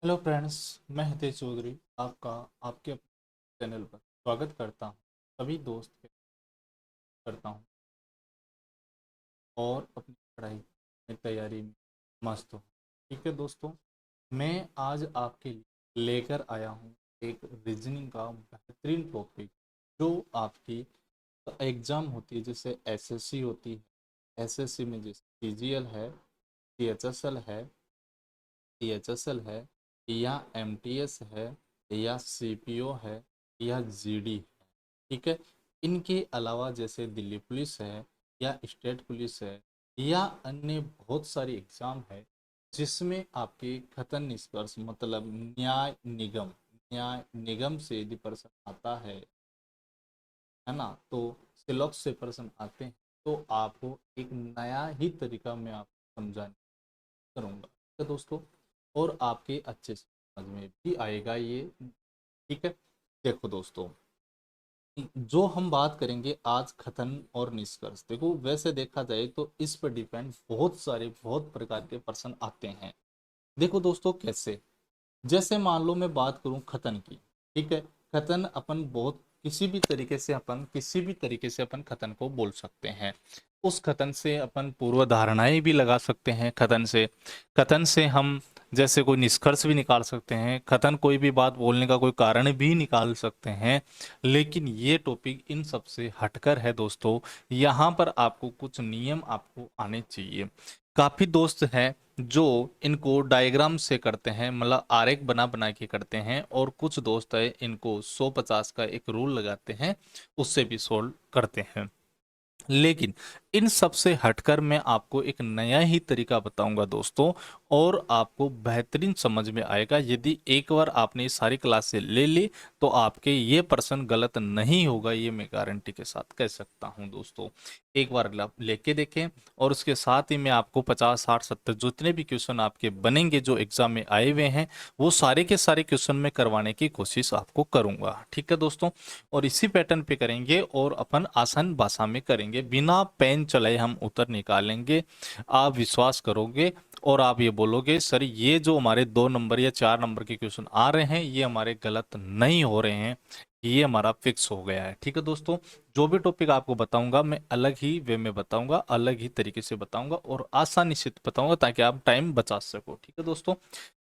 Hello friends. मैं हितेश चौधरी आपका आपके अपने चैनल पर स्वागत करता हूं। सभी दोस्त करता हूं और अपनी पढ़ाई में तैयारी में मस्त हूं। ठीक है दोस्तों, मैं आज आपके लिए लेकर आया हूं एक रीजनिंग का बेहतरीन टॉपिक जो आपकी एग्ज़ाम होती है, जैसे एसएससी होती है। एसएससी में जैसे सीजीएल है, सीएचएसएल है, टीएचएसएल है, या एमटीएस है, या सीपीओ है, या जीडी है। ठीक है। इनके अलावा जैसे दिल्ली पुलिस है, या स्टेट पुलिस है, या अन्य बहुत सारी एग्जाम है जिसमें आपके खतन निष्कर्ष मतलब न्याय निगम से यदि प्रश्न आता है ना, तो सिलॉक्स से प्रश्न आते हैं, तो आपको एक नया ही तरीका मैं आपको समझाने करूँगा। ठीक है दोस्तों, और आपके अच्छे से समझ में भी आएगा ये। ठीक है। देखो दोस्तों, जो हम बात करेंगे आज कथन और निष्कर्ष, देखो वैसे देखा जाए तो इस पर डिपेंड बहुत प्रकार के प्रश्न आते हैं। देखो दोस्तों कैसे, जैसे मान लो मैं बात करूं कथन की। ठीक है। कथन अपन बहुत किसी भी तरीके से अपन कथन को बोल सकते हैं। उस कथन से अपन पूर्व धारणाएं भी लगा सकते हैं। कथन से हम जैसे कोई निष्कर्ष भी निकाल सकते हैं। कथन कोई भी बात बोलने का कोई कारण भी निकाल सकते हैं। लेकिन ये टॉपिक इन सब से हटकर है दोस्तों। यहाँ पर आपको कुछ नियम आपको आने चाहिए। काफी दोस्त हैं जो इनको डायग्राम से करते हैं, मतलब आरेख बना बना के करते हैं, और कुछ दोस्त है इनको 150 का एक रूल लगाते हैं, उससे भी सोल्व करते हैं। लेकिन इन सब से हटकर मैं आपको एक नया ही तरीका बताऊंगा दोस्तों, और आपको बेहतरीन समझ में आएगा। यदि एक बार आपने ये सारी क्लासें ले ली तो आपके ये प्रश्न गलत नहीं होगा, ये मैं गारंटी के साथ कह सकता हूं दोस्तों। एक बार लेके देखें, और उसके साथ ही मैं आपको 50 60 70 जितने भी क्वेश्चन आपके बनेंगे जो एग्जाम में आए हुए हैं, वो सारे के सारे क्वेश्चन में करवाने की कोशिश आपको करूंगा। ठीक है दोस्तों, और इसी पैटर्न पे करेंगे और अपन आसान भाषा में करेंगे, बिना पेन चलाए हम उत्तर निकालेंगे। आप विश्वास करोगे और आप ये बोलोगे सर ये जो हमारे 2 नंबर या 4 नंबर के क्वेश्चन आ रहे हैं ये हमारे गलत नहीं हो रहे हैं, ये हमारा फिक्स हो गया है। ठीक है दोस्तों, जो भी टॉपिक आपको बताऊंगा मैं अलग ही वे में बताऊंगा, अलग ही तरीके से बताऊंगा और आसानी से बताऊंगा ताकि आप टाइम बचा सको। ठीक है दोस्तों,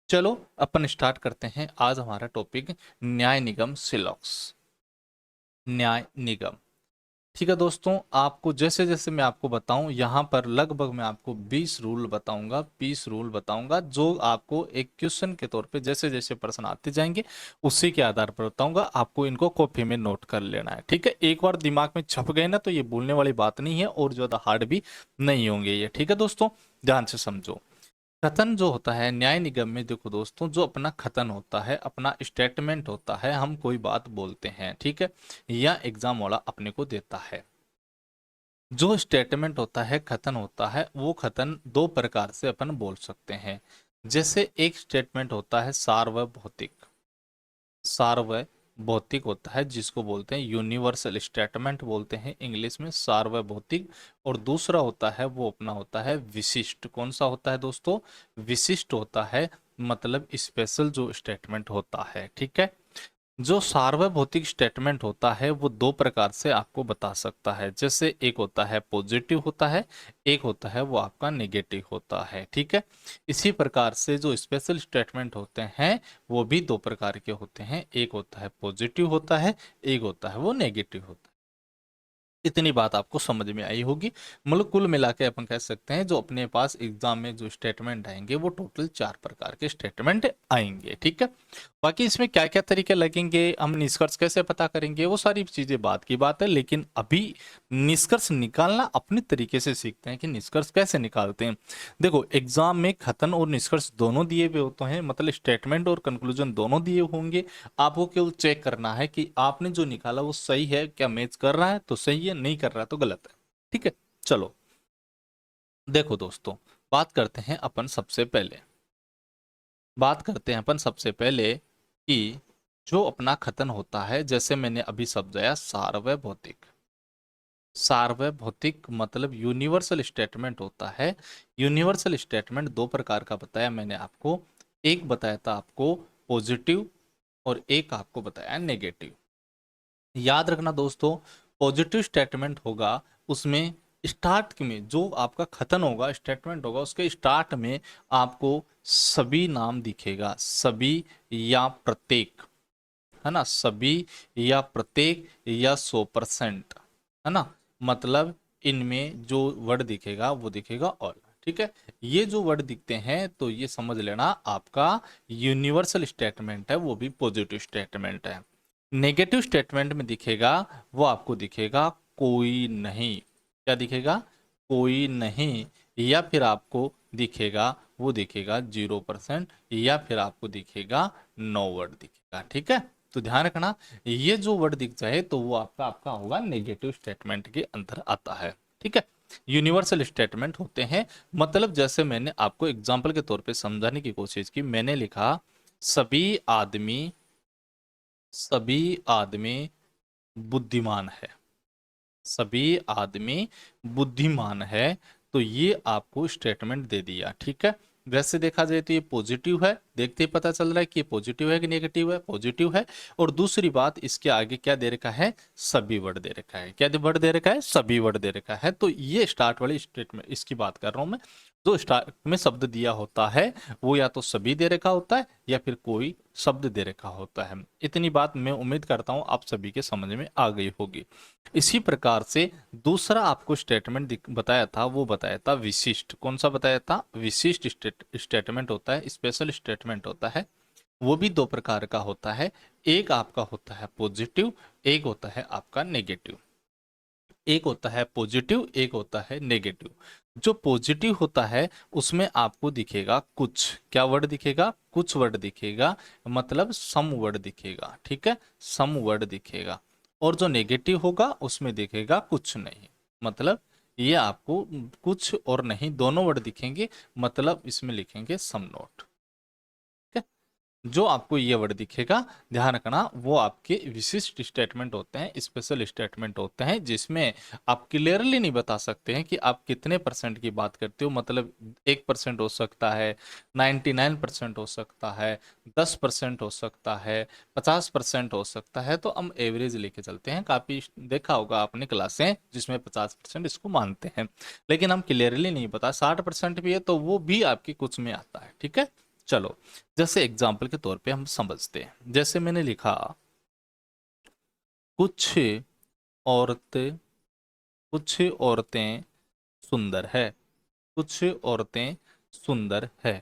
चलो अपन स्टार्ट करते हैं। आज हमारा टॉपिक न्याय निगम सिलॉक्स, न्याय निगम। ठीक है दोस्तों, आपको जैसे जैसे मैं आपको बताऊं, यहाँ पर लगभग मैं आपको 20 रूल बताऊंगा, 20 रूल बताऊंगा, जो आपको एक क्वेश्चन के तौर पे जैसे जैसे प्रश्न आते जाएंगे उसी के आधार पर बताऊंगा। आपको इनको कॉपी में नोट कर लेना है। ठीक है, एक बार दिमाग में छप गए ना तो ये भूलने वाली बात नहीं है, और ज्यादा हार्ड भी नहीं होंगे ये। ठीक है दोस्तों, ध्यान से समझो। कथन जो होता है न्याय निगम में, देखो दोस्तों, जो अपना कथन होता है, अपना स्टेटमेंट होता है, हम कोई बात बोलते हैं, ठीक है, या एग्जाम वाला अपने को देता है। जो स्टेटमेंट होता है, कथन होता है, वो कथन दो प्रकार से अपन बोल सकते हैं। जैसे एक स्टेटमेंट होता है सार्वभौतिक, सार्वभौतिक होता है जिसको बोलते हैं यूनिवर्सल स्टेटमेंट बोलते हैं इंग्लिश में, सार्वभौतिक। और दूसरा होता है वो अपना होता है विशिष्ट। कौन सा होता है दोस्तों? विशिष्ट होता है, मतलब स्पेशल जो स्टेटमेंट होता है। ठीक है, जो सार्वभौतिक स्टेटमेंट होता है वो दो प्रकार से आपको बता सकता है। जैसे एक होता है पॉजिटिव होता है, एक होता है वो आपका नेगेटिव होता है। ठीक है, इसी प्रकार से जो स्पेशल स्टेटमेंट होते हैं वो भी दो प्रकार के होते हैं, एक होता है पॉजिटिव होता है, एक होता है वो नेगेटिव होता है। इतनी बात आपको समझ में आई होगी। मतलब कुल मिला के अपन कह सकते हैं जो अपने पास एग्जाम में जो स्टेटमेंट आएंगे वो टोटल 4 प्रकार के स्टेटमेंट आएंगे। ठीक है, बाकी इसमें क्या क्या तरीके लगेंगे, हम निष्कर्ष कैसे पता करेंगे, वो सारी चीजें बात की बात है। लेकिन अभी निष्कर्ष निकालना अपने तरीके से सीखते हैं कि निष्कर्ष कैसे निकालते हैं। देखो एग्जाम में कथन और निष्कर्ष दोनों दिए हुए होते हैं, मतलब स्टेटमेंट और कंक्लूजन दोनों दिए होंगे। आपको केवल चेक करना है कि आपने जो निकाला वो सही है क्या, मैच कर रहा है तो सही है, नहीं कर रहा है तो गलत है। ठीक है, चलो देखो दोस्तों, बात करते हैं अपन सबसे पहले, बात करते हैं अपन सबसे पहले कि जो अपना कथन होता है, जैसे मैंने अभी समझाया सार्वभौतिक, सार्वभौतिक मतलब यूनिवर्सल स्टेटमेंट होता है। यूनिवर्सल स्टेटमेंट दो प्रकार का बताया मैंने आपको, एक बताया था आपको पॉजिटिव और एक आपको बताया नेगेटिव। याद रखना दोस्तों, पॉजिटिव स्टेटमेंट होगा उसमें स्टार्ट में जो आपका कथन होगा, स्टेटमेंट होगा, उसके स्टार्ट में आपको सभी नाम दिखेगा, सभी या प्रत्येक, है ना, सभी या प्रत्येक या 100%, है ना, मतलब इनमें जो वर्ड दिखेगा वो दिखेगा ऑल। ठीक है, ये जो वर्ड दिखते हैं तो ये समझ लेना आपका यूनिवर्सल स्टेटमेंट है, वो भी पॉजिटिव स्टेटमेंट है। नेगेटिव स्टेटमेंट में दिखेगा वो आपको दिखेगा कोई नहीं, क्या दिखेगा, कोई नहीं, या फिर आपको दिखेगा वो दिखेगा 0%, या फिर आपको दिखेगा नो वर्ड दिखेगा। ठीक है, तो ध्यान रखना, ये जो वर्ड दिख जाए तो वो आपका आपका होगा नेगेटिव स्टेटमेंट के अंदर आता है। ठीक है, यूनिवर्सल स्टेटमेंट होते हैं, मतलब जैसे मैंने आपको एग्जांपल के तौर पे समझाने की कोशिश की, मैंने लिखा सभी आदमी बुद्धिमान है, सभी आदमी बुद्धिमान है, तो ये आपको स्टेटमेंट दे दिया। ठीक है, वैसे देखा जाए तो ये पॉजिटिव है, देखते ही पता चल रहा है कि ये पॉजिटिव है कि नेगेटिव है, पॉजिटिव है। और दूसरी बात, इसके आगे क्या दे रखा है, सभी वर्ड दे रखा है, क्या वर्ड दे रखा है, सभी वर्ड दे रखा है। तो ये स्टार्ट वाली स्टेटमेंट इसकी बात कर रहा हूं मैं, जो स्टार्ट में शब्द दिया होता है वो या तो सभी दे रखा होता है या फिर कोई शब्द दे रखा होता है। इतनी बात मैं उम्मीद करता हूं आप सभी के समझ में आ गई होगी। इसी प्रकार से दूसरा आपको स्टेटमेंट बताया था, वो बताया था विशिष्ट। कौन सा बताया था, विशिष्ट स्टेटमेंट होता है, स्पेशल स्टेटमेंट होता है। वो भी दो प्रकार का होता है, एक आपका होता है पॉजिटिव, एक होता है आपका नेगेटिव। एक होता है पॉजिटिव, एक होता है नेगेटिव। जो पॉजिटिव होता है उसमें आपको दिखेगा कुछ, क्या वर्ड दिखेगा, कुछ वर्ड दिखेगा, मतलब सम वर्ड दिखेगा। ठीक है, सम वर्ड दिखेगा। और जो नेगेटिव होगा उसमें दिखेगा कुछ नहीं, मतलब ये आपको कुछ और नहीं दोनों वर्ड दिखेंगे, मतलब इसमें लिखेंगे सम नोट। जो आपको ये वर्ड दिखेगा, ध्यान रखना, वो आपके विशिष्ट स्टेटमेंट होते हैं, स्पेशल स्टेटमेंट होते हैं, जिसमें आप क्लियरली नहीं बता सकते हैं कि आप कितने परसेंट की बात करते हो, मतलब 1% हो सकता है, 99% हो सकता है, 10% हो सकता है, 50% हो सकता है। तो हम एवरेज लेके चलते हैं, काफी देखा होगा आपने क्लासें जिसमें 50% इसको मानते हैं, लेकिन हम क्लियरली नहीं बता, 60% भी है तो वो भी आपकी कुछ में आता है। ठीक है, चलो, जैसे एग्जाम्पल के तौर पे हम समझते हैं, जैसे मैंने लिखा कुछ औरतें, कुछ औरतें सुंदर है, कुछ औरतें सुंदर है।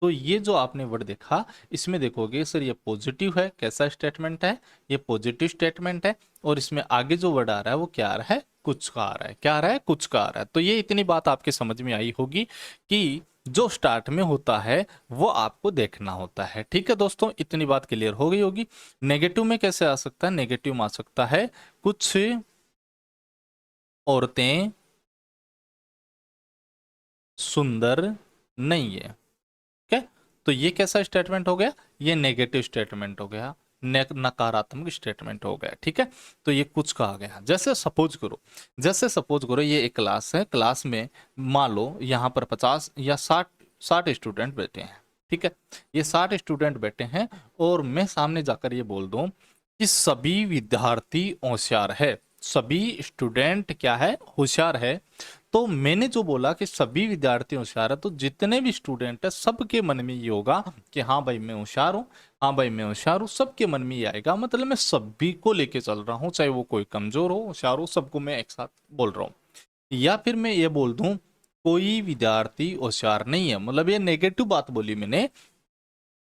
तो ये जो आपने वर्ड देखा, इसमें देखोगे सर ये पॉजिटिव है, कैसा स्टेटमेंट है, ये पॉजिटिव स्टेटमेंट है। और इसमें आगे जो वर्ड आ रहा है वो क्या आ रहा है, कुछ का आ रहा है, क्या आ रहा है, कुछ का आ रहा है। तो ये इतनी बात आपके समझ में आई होगी कि जो स्टार्ट में होता है वो आपको देखना होता है। ठीक है दोस्तों, इतनी बात क्लियर हो गई होगी। नेगेटिव में कैसे आ सकता है, नेगेटिव में आ सकता है कुछ औरतें सुंदर नहीं है। ठीक है, तो ये कैसा स्टेटमेंट हो गया, ये नेगेटिव स्टेटमेंट हो गया, नकारात्मक स्टेटमेंट हो गया। ठीक है, तो ये कुछ का आ गया। जैसे सपोज करो ये एक क्लास है, क्लास में मान लो यहाँ पर 50 या 60 स्टूडेंट बैठे हैं। ठीक है, ये 60 स्टूडेंट बैठे हैं और मैं सामने जाकर ये बोल दूं कि सभी विद्यार्थी होशियार है, सभी स्टूडेंट क्या है, होशियार है। तो मैंने जो बोला कि सभी विद्यार्थी होशियार है, तो जितने भी स्टूडेंट है सबके मन में ये होगा कि हाँ भाई मैं होशियार हूँ, हाँ भाई मैं होशियार हूँ, सबके मन में ये आएगा। मतलब मैं सभी को लेके चल रहा हूँ, चाहे वो कोई कमजोर हो होशियार हो, सबको मैं एक साथ बोल रहा हूँ। या फिर मैं ये बोल दूं कोई विद्यार्थी होशियार नहीं है, मतलब ये नेगेटिव बात बोली मैंने,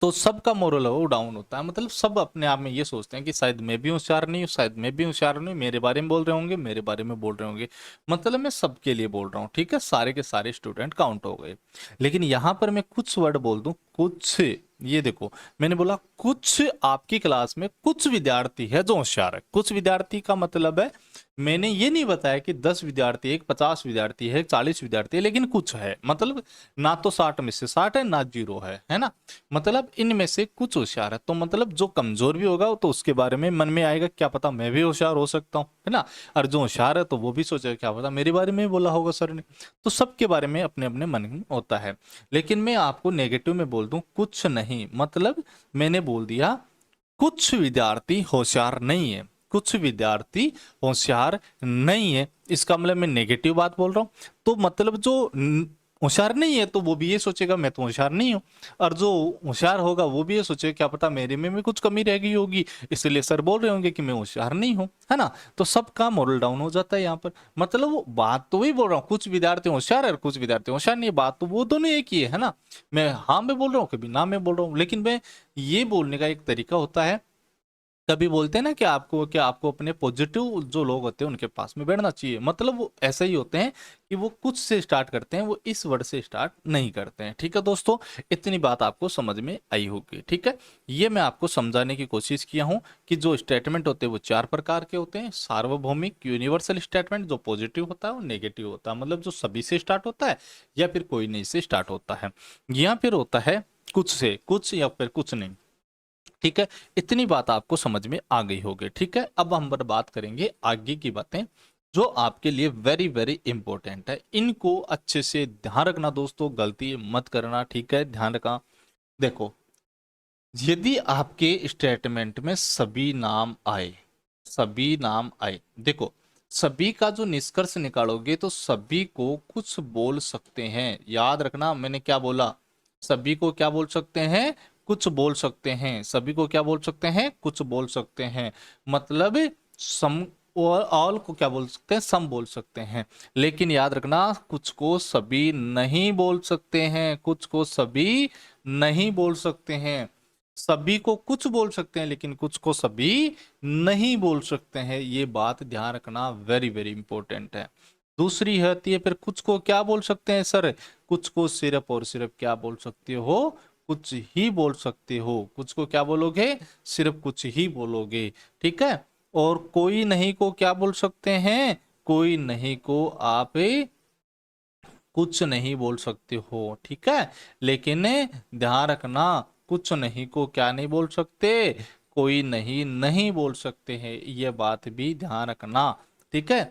तो सबका मोरल है वो डाउन होता है। मतलब सब अपने आप में ये सोचते हैं कि शायद मैं भी होशियार नहीं हूँ, शायद मैं भी होशियार नहीं हूँ, मेरे बारे में बोल रहे होंगे, मेरे बारे में बोल रहे होंगे, मतलब मैं सबके लिए बोल रहा हूँ। ठीक है, सारे के सारे स्टूडेंट काउंट हो गए। लेकिन यहाँ पर मैं कुछ वर्ड बोल दूं, कुछ, ये देखो मैंने बोला कुछ आपकी क्लास में कुछ विद्यार्थी है जो होशियार है। कुछ विद्यार्थी का मतलब है मैंने ये नहीं बताया कि 10 विद्यार्थी है, 50 विद्यार्थी है, 40 विद्यार्थी है, लेकिन कुछ है, मतलब ना तो 60 में से 60 है, ना 0 है ना। मतलब इनमें से कुछ होशियार है, तो मतलब जो कमजोर भी होगा तो उसके बारे में मन में आएगा क्या पता मैं भी होशियार हो सकता हूँ, है ना। और जो होशियार है तो वो भी सोचेगा क्या पता मेरे बारे में बोला होगा सर ने। तो सबके बारे में अपने अपने मन में होता है। लेकिन मैं आपको नेगेटिव में बोल दूं कुछ नहीं, मतलब मैंने बोल दिया कुछ विद्यार्थी होशियार नहीं है, कुछ विद्यार्थी होशियार नहीं है, इसका मतलब मैं नेगेटिव बात बोल रहा हूं। तो मतलब जो होशियार नहीं है तो वो भी ये सोचेगा मैं तो होशियार नहीं हूं, और जो होशियार होगा वो भी ये सोचेगा क्या पता मेरे में भी कुछ कमी रह गई होगी, इसलिए सर बोल रहे होंगे कि मैं होशियार नहीं हूं, है ना। तो सबका मोरल डाउन हो जाता है यहाँ पर। मतलब वो बात तो वही बोल रहा हूँ, कुछ विद्यार्थी होशियार है और कुछ विद्यार्थी होशियार नहीं है, बात तो वो दोनों एक ही है ना। मैं हाँ में बोल रहा हूँ, कभी ना में बोल रहा हूँ, लेकिन मैं ये बोलने का एक तरीका होता है। कभी बोलते हैं ना कि आपको अपने पॉजिटिव जो लोग होते हैं उनके पास में बैठना चाहिए, मतलब वो ऐसे ही होते हैं कि वो कुछ से स्टार्ट करते हैं, वो इस वर्ड से स्टार्ट नहीं करते हैं। ठीक है दोस्तों, इतनी बात आपको समझ में आई होगी। ठीक है, ये मैं आपको समझाने की कोशिश किया हूं कि जो स्टेटमेंट होते हैं वो 4 प्रकार के होते हैं। सार्वभौमिक यूनिवर्सल स्टेटमेंट जो पॉजिटिव होता है और नेगेटिव होता है, मतलब जो सभी से स्टार्ट होता है या फिर कोई नहीं से स्टार्ट होता है, या फिर होता है कुछ से कुछ या फिर कुछ नहीं। ठीक है, इतनी बात आपको समझ में आ गई होगी। ठीक है, अब हम बात करेंगे आगे की बातें जो आपके लिए वेरी वेरी इंपॉर्टेंट है, इनको अच्छे से ध्यान रखना दोस्तों, गलती मत करना। ठीक है, ध्यान रखना। देखो, यदि आपके स्टेटमेंट में सभी नाम आए, सभी नाम आए, देखो सभी का जो निष्कर्ष निकालोगे तो सभी को कुछ बोल सकते हैं। याद रखना मैंने क्या बोला, सभी को क्या बोल सकते हैं, कुछ बोल सकते हैं। सभी को क्या बोल सकते हैं, कुछ बोल सकते हैं। मतलब सम और ऑल को क्या बोल सकते हैं, सम बोल सकते हैं। लेकिन याद रखना कुछ को सभी नहीं बोल सकते हैं, कुछ को सभी नहीं बोल सकते हैं। सभी को कुछ बोल सकते हैं लेकिन कुछ को सभी नहीं बोल सकते हैं, ये बात ध्यान रखना, वेरी वेरी इंपॉर्टेंट है। दूसरी होती है फिर कुछ को क्या बोल सकते हैं सर, कुछ को सिर्फ और सिर्फ क्या बोल सकते हो, कुछ ही बोल सकते हो। कुछ को क्या बोलोगे, सिर्फ कुछ ही बोलोगे। ठीक है, और कोई नहीं को क्या बोल सकते हैं, कोई नहीं को आप कुछ नहीं बोल सकते हो। ठीक है, लेकिन ध्यान रखना कुछ नहीं को क्या नहीं बोल सकते, कोई नहीं नहीं बोल सकते हैं, ये बात भी ध्यान रखना। ठीक है,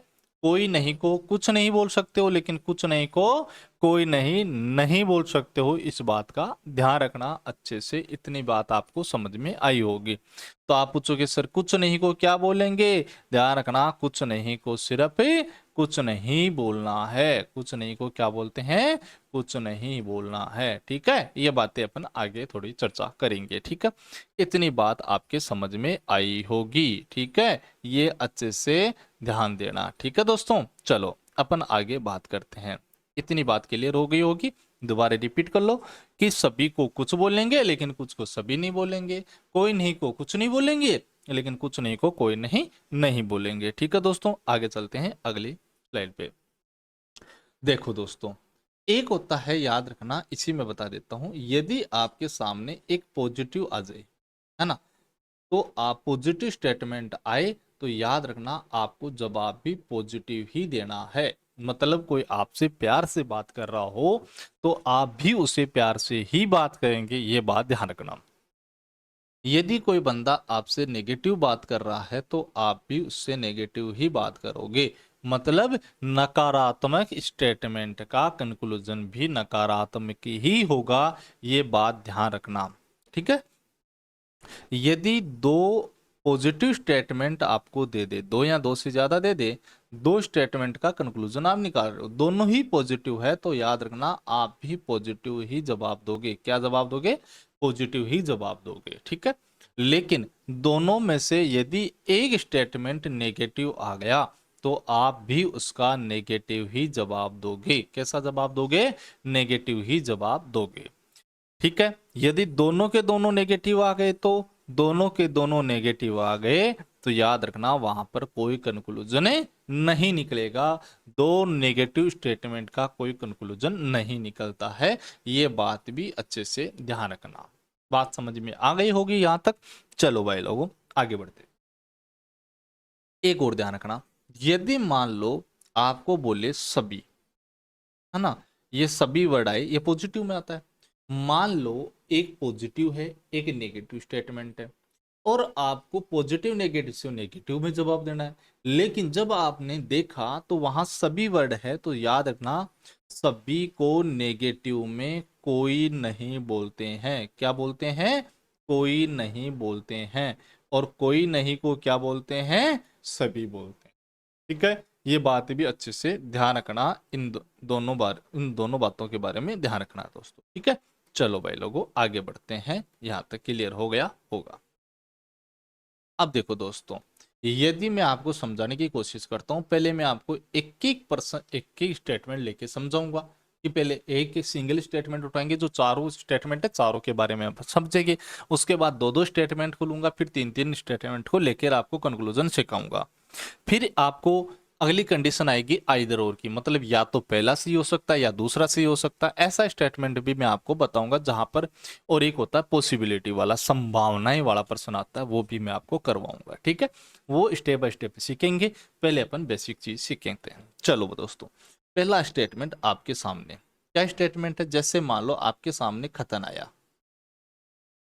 कोई नहीं को कुछ नहीं बोल सकते हो, लेकिन कुछ नहीं को कोई नहीं नहीं बोल सकते हो, इस बात का ध्यान रखना अच्छे से। इतनी बात आपको समझ में आई होगी। तो आप पूछोगे सर कुछ नहीं को क्या बोलेंगे, ध्यान रखना कुछ नहीं को सिर्फ कुछ नहीं बोलना है, कुछ नहीं को क्या बोलते हैं, कुछ नहीं बोलना है। ठीक है, ये बातें अपन आगे थोड़ी चर्चा करेंगे। ठीक है, इतनी बात आपके समझ में आई होगी। ठीक है, ये अच्छे से ध्यान देना। ठीक है दोस्तों, चलो अपन आगे बात करते हैं। इतनी बात क्लियर हो गई होगी, दोबारा रिपीट कर लो कि सभी को कुछ बोलेंगे लेकिन कुछ को सभी नहीं बोलेंगे, कोई नहीं को कुछ नहीं बोलेंगे लेकिन कुछ नहीं को कोई नहीं नहीं बोलेंगे। ठीक है दोस्तों, आगे चलते हैं अगली स्लाइड पे। देखो दोस्तों, एक होता है, याद रखना इसी में बता देता हूं, यदि आपके सामने एक पॉजिटिव आ जाए, है ना, तो आप पॉजिटिव स्टेटमेंट आए तो याद रखना आपको जवाब भी पॉजिटिव ही देना है। मतलब कोई आपसे प्यार से बात कर रहा हो तो आप भी उसे प्यार से ही बात करेंगे, ये बात ध्यान रखना। यदि कोई बंदा आपसे नेगेटिव बात कर रहा है तो आप भी उससे नेगेटिव ही बात करोगे। मतलब नकारात्मक स्टेटमेंट का कंक्लूजन भी नकारात्मक ही होगा, ये बात ध्यान रखना। ठीक है, यदि दो पॉजिटिव स्टेटमेंट आपको दे दे, दो या दो से ज्यादा दे दे, दो स्टेटमेंट का कंक्लूजन आप निकाल रहे हो, दोनों ही पॉजिटिव है, तो याद रखना आप भी पॉजिटिव ही जवाब दोगे। क्या जवाब दोगे, पॉजिटिव ही जवाब दोगे। ठीक है, लेकिन दोनों में से यदि एक स्टेटमेंट नेगेटिव आ गया तो आप भी उसका नेगेटिव ही जवाब दोगे। कैसा जवाब दोगे, नेगेटिव ही जवाब दोगे। ठीक है, यदि दोनों के दोनों नेगेटिव आ गए तो दोनों के दोनों नेगेटिव आ गए तो याद रखना वहां पर कोई कंक्लूजन नहीं निकलेगा। दो नेगेटिव स्टेटमेंट का कोई कंक्लूजन नहीं निकलता है, ये बात भी अच्छे से ध्यान रखना। बात समझ में आ गई होगी यहां तक। चलो भाई लोगों, आगे बढ़ते। एक और ध्यान रखना, यदि मान लो आपको बोले सभी, है ना, ये सभी वर्ड आए, ये पॉजिटिव में आता है। मान लो एक पॉजिटिव है, एक नेगेटिव स्टेटमेंट है, और आपको पॉजिटिव नेगेटिव से नेगेटिव में जवाब देना है। लेकिन जब आपने देखा तो वहां सभी वर्ड है, तो याद रखना सभी को नेगेटिव में कोई नहीं बोलते हैं। क्या बोलते हैं? कोई नहीं बोलते हैं। और कोई नहीं को क्या बोलते हैं? सभी बोलते हैं। ठीक है, ये बात भी अच्छे से ध्यान रखना। इन दोनों बातों के बारे में ध्यान रखना है दोस्तों। ठीक है, चलो भाई लोगों आगे बढ़ते हैं। यहां तक क्लियर हो गया होगा। अब देखो दोस्तों, यदि मैं आपको समझाने की कोशिश करता हूं, पहले मैं आपको एक एक स्टेटमेंट लेके समझाऊंगा। कि पहले एक एक सिंगल स्टेटमेंट उठाएंगे, जो चारों स्टेटमेंट है चारों के बारे में आप समझेंगे। उसके बाद दो दो स्टेटमेंट को लूंगा, फिर तीन तीन स्टेटमेंट को लेकर आपको कंक्लूजन सिखाऊंगा। फिर आपको अगली कंडीशन आएगी आइदर और की, मतलब या तो पहला सही हो सकता है या दूसरा सही हो सकता है। ऐसा स्टेटमेंट भी मैं आपको बताऊंगा जहां पर, और एक होता है पॉसिबिलिटी वाला, संभावनाएं वाला प्रश्न आता है, वो भी मैं आपको करवाऊंगा। ठीक है, वो स्टेप बाय स्टेप सीखेंगे। पहले अपन बेसिक चीज सीखेंगे। चलो दोस्तों, पहला स्टेटमेंट आपके सामने क्या स्टेटमेंट है? जैसे मान लो आपके सामने खतन आया,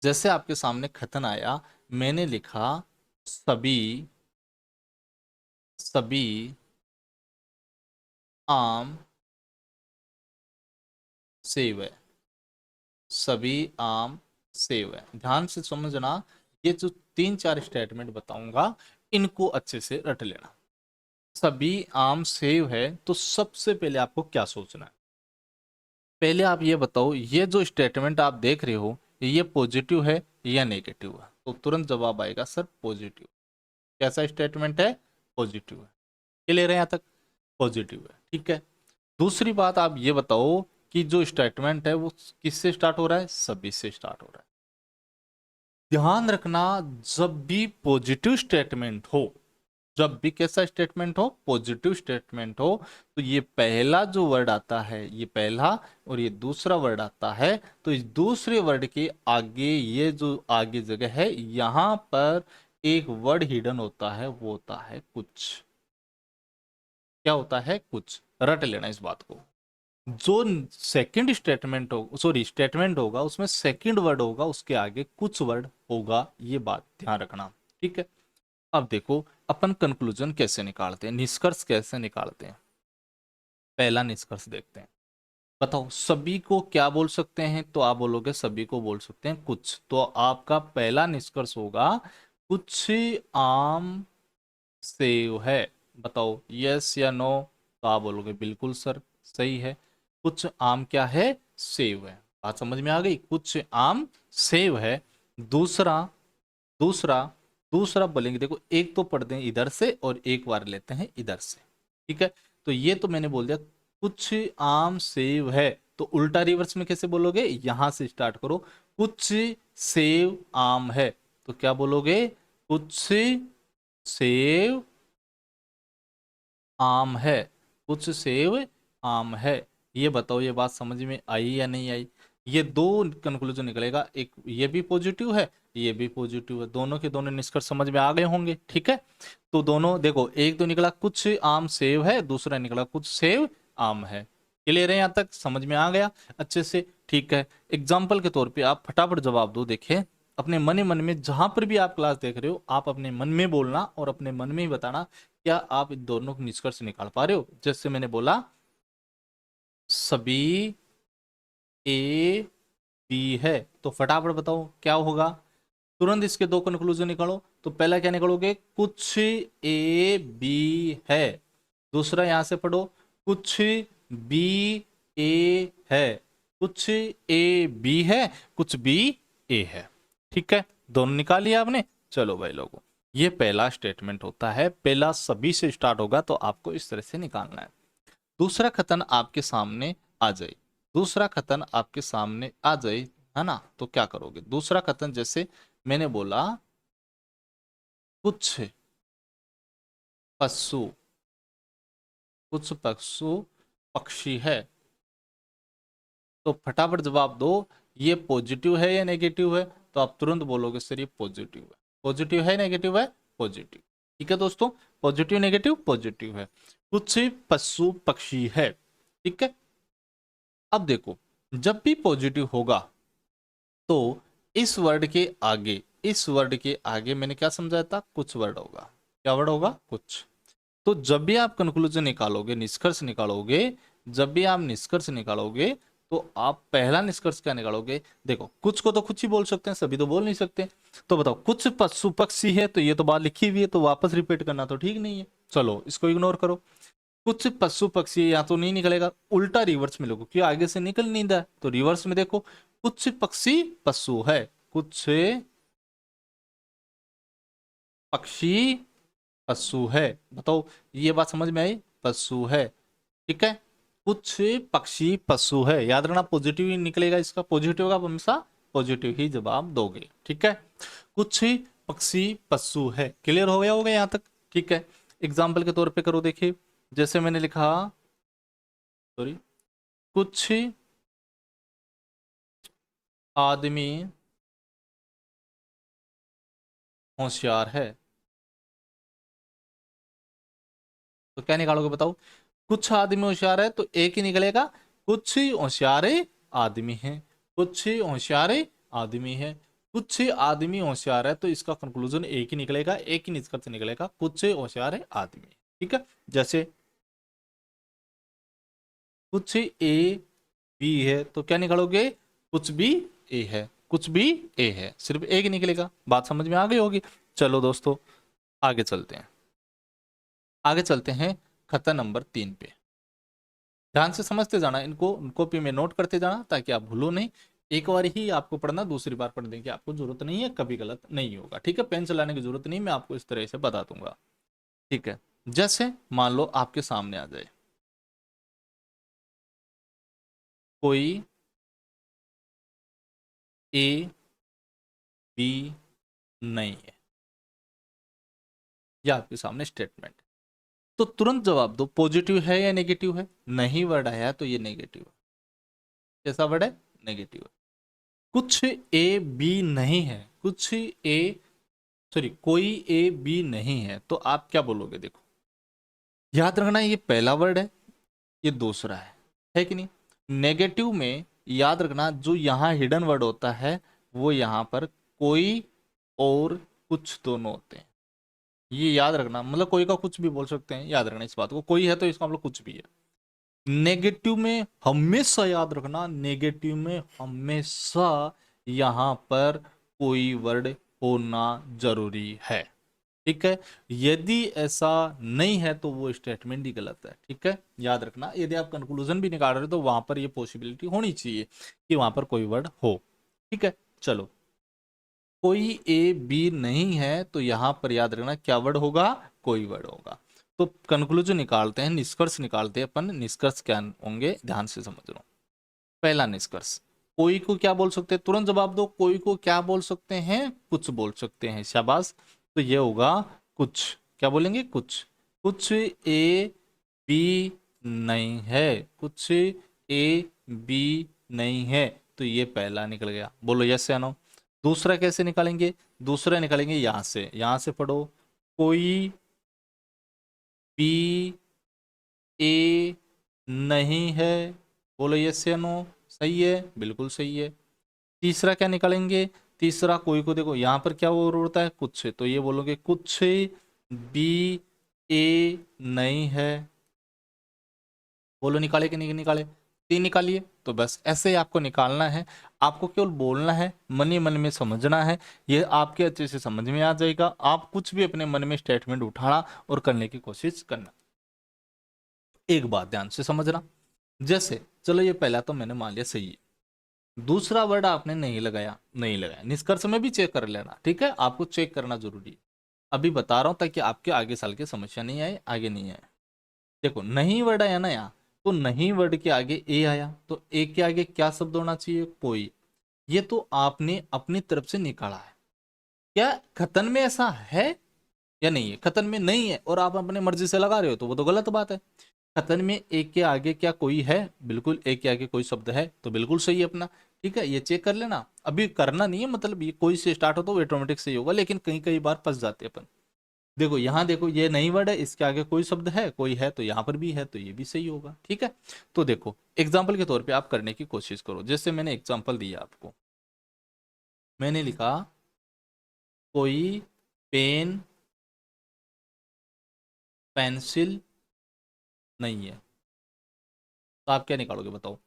जैसे आपके सामने खतन आया, मैंने लिखा सभी सभी आम सेव है। सभी आम सेव है। ध्यान से समझना, ये जो तीन चार स्टेटमेंट बताऊंगा, इनको अच्छे से रट लेना। सभी आम सेव है, तो सबसे पहले आपको क्या सोचना है? पहले आप ये बताओ, ये जो स्टेटमेंट आप देख रहे हो, ये पॉजिटिव है या नेगेटिव है? तो तुरंत जवाब आएगा सर पॉजिटिव। कैसा स्टेटमेंट है? पॉजिटिव है। क्लियर है यहाँ तक? पॉजिटिव है। ठीक है, दूसरी बात आप ये बताओ कि जो स्टेटमेंट है वो किससे स्टार्ट हो रहा है? सभी से स्टार्ट हो रहा है। ध्यान रखना, जब भी पॉजिटिव स्टेटमेंट हो, जब भी कैसा स्टेटमेंट हो? पॉजिटिव स्टेटमेंट हो, तो ये पहला जो वर्ड आता है, ये पहला, और ये दूसरा वर्ड आता है, तो इस दूसरे वर्ड के आगे, ये जो आगे जगह है, यहां पर एक वर्ड हिडन होता है, वो होता है कुछ। क्या होता है? कुछ। रट लेना इस बात को। जो सेकंड स्टेटमेंट हो, सॉरी स्टेटमेंट होगा, उसमें सेकंड वर्ड होगा, उसके आगे कुछ वर्ड होगा, ये बात ध्यान रखना। ठीक है, अब देखो अपन कंक्लूजन कैसे निकालते हैं, निष्कर्ष कैसे निकालते हैं। पहला निष्कर्ष देखते हैं। बताओ सभी को क्या बोल सकते हैं? तो आप बोलोगे सभी को बोल सकते हैं कुछ, तो आपका पहला निष्कर्ष होगा कुछ आम सेव है। बताओ यस या नो? तो आप बोलोगे बिल्कुल सर सही है, कुछ आम क्या है? सेव है। बात समझ में आ गई? कुछ आम सेव है। दूसरा दूसरा दूसरा बोलेंगे, देखो एक तो पढ़ते हैं इधर से और एक बार लेते हैं इधर से। ठीक है, तो ये तो मैंने बोल दिया कुछ आम सेव है, तो उल्टा रिवर्स में कैसे बोलोगे? यहां से स्टार्ट करो। कुछ सेव आम है, तो क्या बोलोगे? कुछ सेव आम है। कुछ सेव आम है। ये बताओ, ये बात समझ में आई या नहीं आई? ये दो कंक्लूजन निकलेगा, एक ये भी पॉजिटिव है, ये भी पॉजिटिव है, दोनों के दोनों निष्कर्ष समझ में आ गए होंगे। ठीक है, तो दोनों देखो, एक तो निकला कुछ आम सेव है, दूसरा निकला कुछ सेव आम है। क्लियर है? यहाँ तक समझ में आ गया अच्छे से? ठीक है, एग्जाम्पल के तौर पे आप फटाफट जवाब दो। देखे, अपने मन ही मन में, जहां पर भी आप क्लास देख रहे हो, आप अपने मन में बोलना और अपने मन में ही बताना क्या आप इन दोनों को निष्कर्ष निकाल पा रहे हो। जैसे मैंने बोला सभी ए बी है, तो फटाफट बताओ क्या होगा? तुरंत इसके दो कंक्लूजन निकालो। तो पहला क्या निकालोगे? कुछ ए बी है। दूसरा यहां से पढ़ो, कुछ बी ए है। कुछ ए बी है, कुछ बी ए है। ठीक है, दोनों निकाल लिया आपने। चलो भाई लोगों, ये पहला स्टेटमेंट होता है, पहला सभी से स्टार्ट होगा, तो आपको इस तरह से निकालना है। दूसरा कथन आपके सामने आ जाए, दूसरा कथन आपके सामने आ जाए, है ना, तो क्या करोगे? दूसरा कथन जैसे मैंने बोला कुछ पशु, कुछ पशु पक्षी है, तो फटाफट जवाब दो, ये पॉजिटिव है या नेगेटिव है? तो आप तुरंत बोलोगे सर ये पॉजिटिव है। पॉजिटिव है नेगेटिव है? पॉजिटिव। ठीक है दोस्तों, पॉजिटिव नेगेटिव पॉजिटिव है। कुछ पशु पक्षी है, ठीक है। अब देखो, जब भी पॉजिटिव होगा तो इस वर्ड के आगे, इस वर्ड के आगे मैंने क्या समझाया था, कुछ वर्ड होगा। क्या वर्ड होगा, कुछ। तो जब भी आप कंक्लूजन निकालोगे, निष्कर्ष निकालोगे, जब भी आप निष्कर्ष निकालोगे तो आप पहला निष्कर्ष क्या निकालोगे, देखो कुछ को तो कुछ ही बोल सकते हैं, सभी तो बोल नहीं सकते। तो बताओ, कुछ पशु पक्षी है, तो ये तो बात लिखी हुई है, तो वापस रिपीट करना तो ठीक नहीं है। चलो इसको इग्नोर करो। कुछ पशु पक्षी या तो नहीं निकलेगा, उल्टा रिवर्स में लोगों, क्यों आगे से निकल नहीं रहा है, तो रिवर्स में देखो, कुछ पक्षी पशु है, कुछ पक्षी पशु है। बताओ, ये बात समझ में आई, पशु है, ठीक है। कुछ पक्षी पशु है, याद रखना पॉजिटिव ही निकलेगा, इसका पॉजिटिव का आप हमेशा पॉजिटिव ही जवाब दोगे, ठीक है। कुछ पक्षी पशु है, क्लियर हो गया होगा यहां तक, ठीक है। एग्जाम्पल के तौर पे करो, देखिए जैसे मैंने लिखा, सॉरी, कुछ आदमी होशियार है, तो क्या निकालोगे बताओ, कुछ आदमी होशियार है तो एक ही निकलेगा, कुछ होशियारे आदमी है, कुछ होशियारे आदमी है, कुछ आदमी होशियार है, तो इसका कंक्लूजन एक ही निकलेगा, एक ही निष्कर्ष निकलेगा, कुछ होशियार आदमी, ठीक है। जैसे कुछ ए बी है, तो क्या निकालोगे, कुछ भी ए है, कुछ भी ए है, सिर्फ एक ही निकलेगा। बात समझ में आ गई होगी। चलो दोस्तों, आगे चलते हैं, आगे चलते हैं खता नंबर 3 पे। ध्यान से समझते जाना, इनको कॉपी में नोट करते जाना ताकि आप भूलो नहीं। एक बार ही आपको पढ़ना, दूसरी बार पढ़ने की आपको जरूरत नहीं है, कभी गलत नहीं होगा, ठीक है। पेन चलाने की जरूरत नहीं, मैं आपको इस तरह से बता दूंगा, ठीक है। जैसे मान लो आपके सामने आ जाए कोई ए बी नहीं है, या आपके सामने स्टेटमेंट, तो तुरंत जवाब दो, पॉजिटिव है या नेगेटिव है। नहीं वर्ड आया तो ये नेगेटिव है। कैसा वर्ड है, नेगेटिव है। कुछ ए बी नहीं है, कुछ ए, सॉरी, कोई ए बी नहीं है, तो आप क्या बोलोगे, देखो याद रखना, ये पहला वर्ड है, ये दूसरा है कि नहीं। नेगेटिव में याद रखना, जो यहाँ हिडन वर्ड होता है वो यहाँ पर कोई और कुछ दोनों होते हैं, ये याद रखना, मतलब कोई का कुछ भी बोल सकते हैं, याद रखना इस बात को, कोई है तो इसका मतलब कुछ भी है। नेगेटिव में हमेशा याद रखना, नेगेटिव में हमेशा यहाँ पर कोई वर्ड होना जरूरी है, ठीक है। यदि ऐसा नहीं है तो वो स्टेटमेंट ही गलत है, ठीक है। याद रखना, यदि आप कंक्लूजन भी निकाल रहे हो तो वहां पर ये पॉसिबिलिटी होनी चाहिए कि वहां पर कोई वर्ड हो, ठीक है। चलो, कोई ए बी नहीं है, तो यहां पर याद रखना क्या वर्ड होगा, कोई वर्ड होगा। तो कंक्लूजन निकालते हैं, निष्कर्ष निकालते हैं अपन, निष्कर्ष क्या होंगे ध्यान से समझ लो। पहला निष्कर्ष, कोई को क्या बोल सकते हैं, तुरंत जवाब दो, कोई को क्या बोल सकते हैं, कुछ बोल सकते हैं, शाबाश। तो ये होगा कुछ, क्या बोलेंगे, कुछ। कुछ ए बी नहीं है, कुछ ए बी नहीं है, तो ये पहला निकल गया, बोलो यस या नो। दूसरा कैसे निकालेंगे, दूसरा निकालेंगे यहां से, यहां से पढ़ो, कोई बी ए नहीं है, बोलो यस या नो। सही है, बिल्कुल सही है। तीसरा क्या निकालेंगे, तीसरा कोई को देखो यहाँ पर क्या वो होता है, कुछ, तो ये बोलोगे कुछ बी ए नहीं है, बोलो निकाले कि नहीं निकाले, तीन निकालिए। तो बस ऐसे ही आपको निकालना है, आपको केवल बोलना है, मन ही मन में समझना है, ये आपके अच्छे से समझ में आ जाएगा। आप कुछ भी अपने मन में स्टेटमेंट उठाना और करने की कोशिश करना। एक बात ध्यान से समझना, जैसे चलो ये पहला तो मैंने मान लिया सही है, दूसरा वर्ड आपने नहीं लगाया, नहीं लगाया, निष्कर्ष में भी चेक कर लेना, ठीक है, आपको चेक करना जरूरी है। अभी बता रहा हूं ताकि आपके आगे साल की समस्या नहीं आए, आगे नहीं आए। देखो नहीं वर्ड आया ना यहाँ, तो नहीं वर्ड के आगे ए आया, तो ए के आगे क्या शब्द होना चाहिए, कोई। ये तो आपने अपनी तरफ से निकाला है, क्या खतन में ऐसा है या नहीं है, खतन में नहीं है और आप अपने मर्जी से लगा रहे हो तो वो तो गलत बात है। खतन में एक के आगे क्या कोई है, बिल्कुल एक के आगे कोई शब्द है, तो बिल्कुल सही है अपना, ठीक है। ये चेक कर लेना, अभी करना नहीं है, मतलब ये कोई से स्टार्ट हो तो ऑटोमेटिक सही होगा, लेकिन कई कई बार फंस जाते हैं अपन। देखो यहाँ देखो, ये नई वर्ड है, इसके आगे कोई शब्द है, कोई है, तो यहाँ पर भी है, तो ये भी सही होगा। ठीक है, तो देखो एग्जाम्पल के तौर पे आप करने की कोशिश करो। जैसे मैंने एग्जाम्पल दिया आपको, मैंने लिखा कोई पेन पेंसिल नहीं है, तो आप क्या निकालोगे बताओ?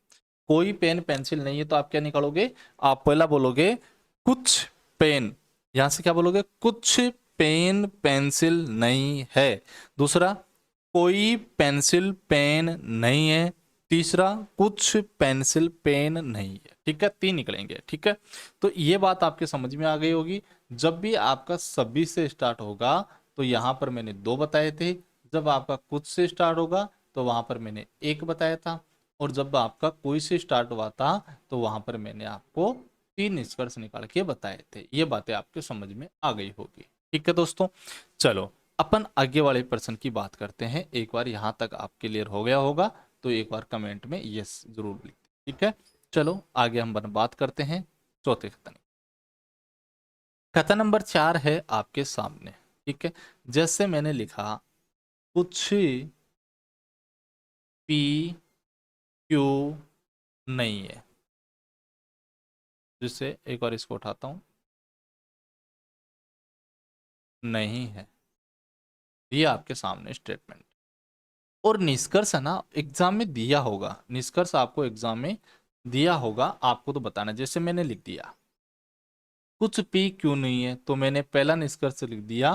कोई पेन पेंसिल नहीं है तो आप क्या निकालोगे? आप पहला बोलोगे कुछ पेन, यहां से क्या बोलोगे? कुछ पेन पेंसिल नहीं है। दूसरा, कोई पेंसिल पेन नहीं है। तीसरा, कुछ पेंसिल पेन नहीं है। ठीक है, तीन निकलेंगे। ठीक है, तो ये बात आपके समझ में आ गई होगी। जब भी आपका सभी से स्टार्ट होगा तो यहां पर मैंने दो बताए थे, जब आपका कुछ से स्टार्ट होगा तो वहां पर मैंने एक बताया था, और जब आपका कोई से स्टार्ट हुआ था तो वहां पर मैंने आपको तीन निष्कर्ष निकाल के बताए थे। ये बातें आपके समझ में आ गई होगी। ठीक है दोस्तों, चलो अपन आगे वाले प्रश्न की बात करते हैं। एक बार यहां तक आप क्लियर हो गया होगा तो एक बार कमेंट में यस जरूर लिखते। ठीक है, चलो आगे हम बात करते हैं चौथे कथन। कथन नंबर 4 है आपके सामने। ठीक है, जैसे मैंने लिखा कुछ पी क्यू नहीं है, जिससे एक बार इसको उठाता हूं, नहीं है, ये आपके सामने स्टेटमेंट। और निष्कर्ष है ना, एग्जाम में दिया होगा, निष्कर्ष आपको एग्जाम में दिया होगा, आपको तो बताना है। जैसे मैंने लिख दिया कुछ पी क्यू नहीं है, तो मैंने पहला निष्कर्ष लिख दिया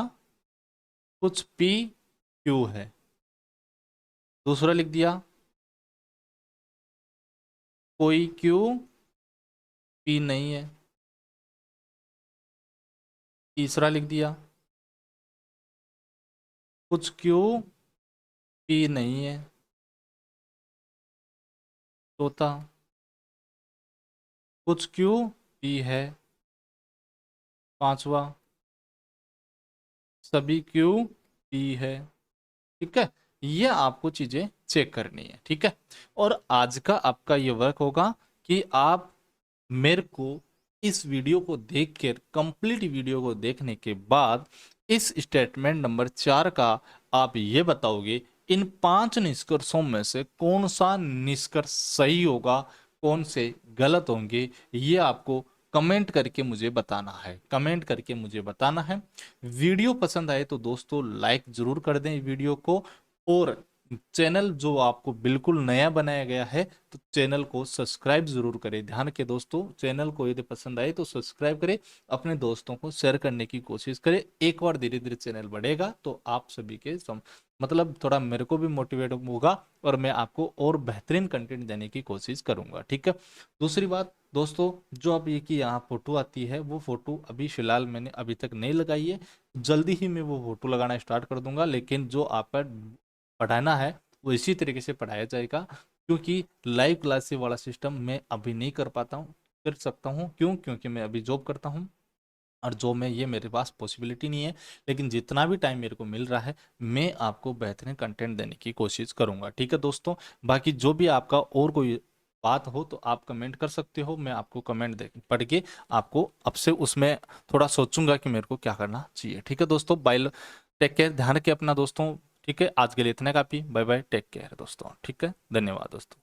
कुछ पी क्यू है। दूसरा लिख दिया कोई क्यू पी नहीं है। तीसरा लिख दिया कुछ क्यू पी नहीं है। चौथा, कुछ क्यू पी है। पांचवा, सभी क्यू पी है। ठीक है, ये आपको चीजें चेक करनी है। ठीक है, और आज का आपका ये वर्क होगा कि आप मेरे को इस वीडियो को देख कर, कंप्लीट वीडियो को देखने के बाद इस स्टेटमेंट नंबर 4 का आप ये बताओगे इन 5 निष्कर्षों में से कौन सा निष्कर्ष सही होगा, कौन से गलत होंगे, ये आपको कमेंट करके मुझे बताना है। कमेंट करके मुझे बताना है। वीडियो पसंद आए तो दोस्तों लाइक जरूर कर दें वीडियो को, और चैनल जो आपको बिल्कुल नया बनाया गया है तो चैनल को सब्सक्राइब जरूर करें। ध्यान के दोस्तों, चैनल को यदि पसंद आए तो सब्सक्राइब करें, अपने दोस्तों को शेयर करने की कोशिश करें। एक बार धीरे धीरे चैनल बढ़ेगा तो आप सभी के मतलब थोड़ा मेरे को भी मोटिवेट होगा और मैं आपको और बेहतरीन कंटेंट देने की कोशिश करूंगा। ठीक है, दूसरी बात दोस्तों, जो अब ये कि यहाँ फोटो आती है, वो फोटो अभी फिलहाल मैंने अभी तक नहीं लगाई है, जल्दी ही मैं वो फोटो लगाना स्टार्ट कर दूंगा। लेकिन जो आपका पढ़ाना है वो इसी तरीके से पढ़ाया जाएगा, क्योंकि लाइव क्लासेस वाला सिस्टम मैं अभी नहीं कर पाता हूँ, कर सकता हूँ। क्यों? क्योंकि मैं अभी जॉब करता हूँ और जॉब में ये मेरे पास पॉसिबिलिटी नहीं है। लेकिन जितना भी टाइम मेरे को मिल रहा है मैं आपको बेहतरीन कंटेंट देने की कोशिश करूंगा। ठीक है दोस्तों, बाकी जो भी आपका और कोई बात हो तो आप कमेंट कर सकते हो, मैं आपको कमेंट दे पढ़ के आपको अब से उसमें थोड़ा सोचूंगा कि मेरे को क्या करना चाहिए। ठीक है दोस्तों, बाय, टेक केयर, ध्यान रखिए अपना दोस्तों। ठीक है, आज के लिए इतना काफी, बाय बाय, टेक केयर दोस्तों। ठीक है, धन्यवाद दोस्तों।